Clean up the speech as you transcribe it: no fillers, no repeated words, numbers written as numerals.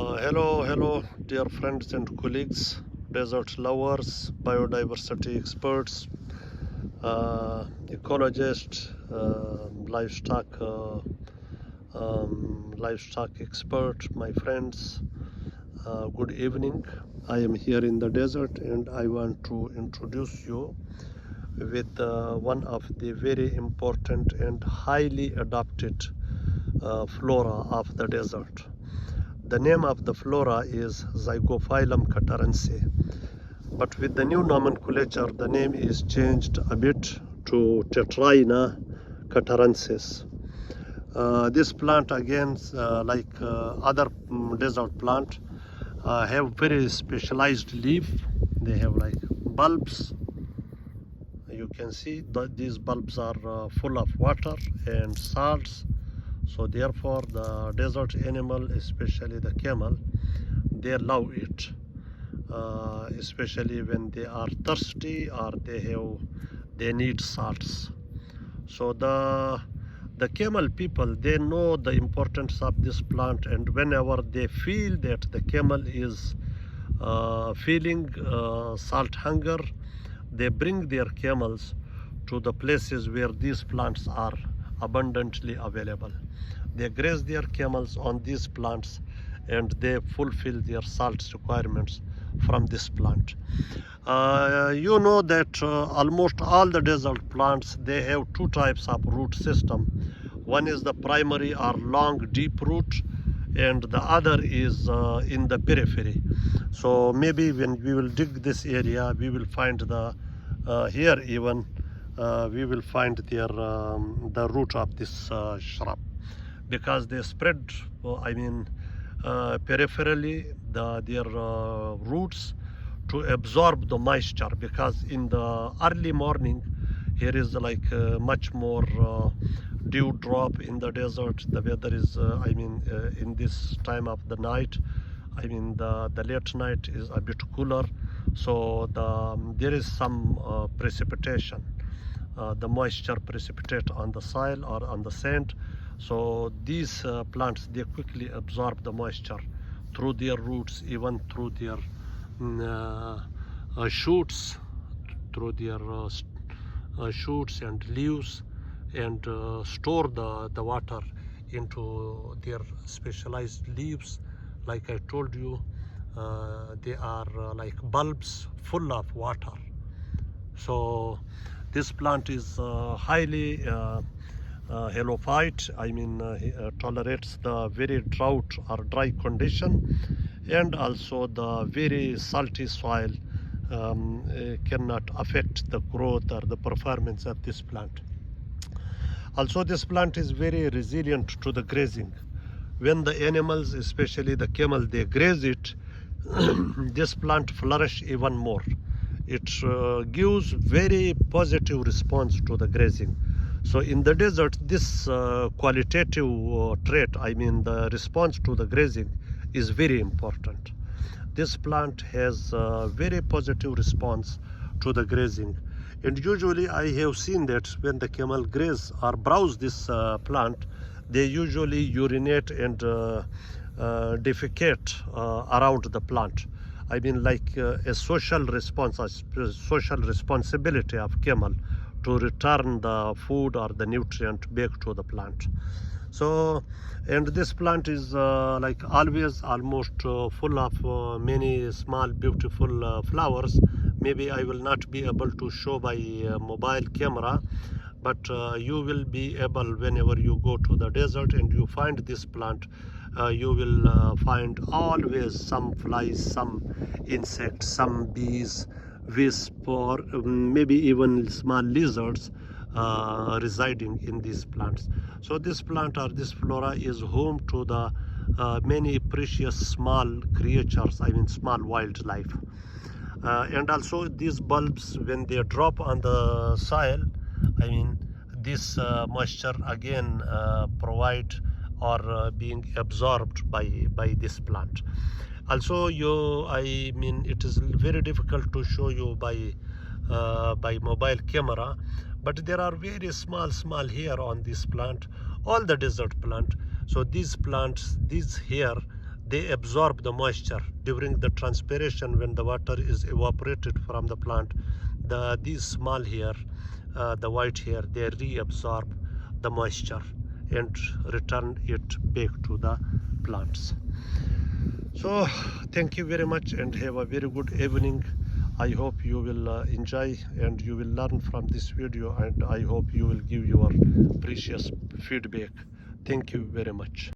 Hello, dear friends and colleagues, desert lovers, biodiversity experts, ecologists, livestock expert, my friends. Good evening. I am here in the desert, and I want to introduce you with one of the very important and highly adapted flora of the desert. The name of the flora is Zygophyllum catarense, but with the new nomenclature, the name is changed a bit to Tetraena catarensis. This plant, again, like other desert plant, have very specialized leaf. They have like bulbs. You can see that these bulbs are full of water and salts. So therefore the desert animal, especially the camel, they love it, especially when they are thirsty or they need salts. So the camel people, they know the importance of this plant, and whenever they feel that the camel is feeling salt hunger, they bring their camels to the places where these plants are abundantly available. They graze their camels on these plants, and they fulfill their salt requirements from this plant. You know that almost all the desert plants, they have two types of root system. One is the primary or long deep root, and the other is in the periphery. So maybe when we will dig this area, we will find the here even we will find the root of this shrub, because they spread, peripherally their roots to absorb the moisture, because in the early morning here is like much more dew drop in the desert. The weather is in this time of the night, the late night is a bit cooler, so there is some precipitation. The moisture precipitate on the soil or on the sand. So these plants, they quickly absorb the moisture through their roots, even through their shoots, shoots and leaves, and store the water into their specialized leaves. Like I told you, they are like bulbs full of water. So this plant is highly halophyte, tolerates the very drought or dry condition, and also the very salty soil cannot affect the growth or the performance of this plant. Also, this plant is very resilient to the grazing. When the animals, especially the camel, they graze it, this plant flourish even more. It gives very positive response to the grazing. So in the desert, this qualitative trait, the response to the grazing, is very important. This plant has a very positive response to the grazing. And usually I have seen that when the camel graze or browse this plant, they usually urinate and defecate around the plant. Like a social response, a social responsibility of camel to return the food or the nutrient back to the plant. So, and this plant is like always almost full of many small beautiful flowers. Maybe I will not be able to show by mobile camera, but you will be able, whenever you go to the desert and you find this plant, you will find always some flies, some insects, some bees, wisps, or maybe even small lizards residing in these plants. So this plant or this flora is home to the many precious small creatures, small wildlife. And also these bulbs, when they drop on the soil, this moisture again provide or being absorbed by this plant. Also, it is very difficult to show you by mobile camera, but there are very small here on this plant, all the desert plant. So these plants, these here, they absorb the moisture during the transpiration. When the water is evaporated from the plant, these small hair, the white hair, they reabsorb the moisture and return it back to the plants. So thank you very much and have a very good evening. I hope you will enjoy and you will learn from this video, and I hope you will give your precious feedback. Thank you very much.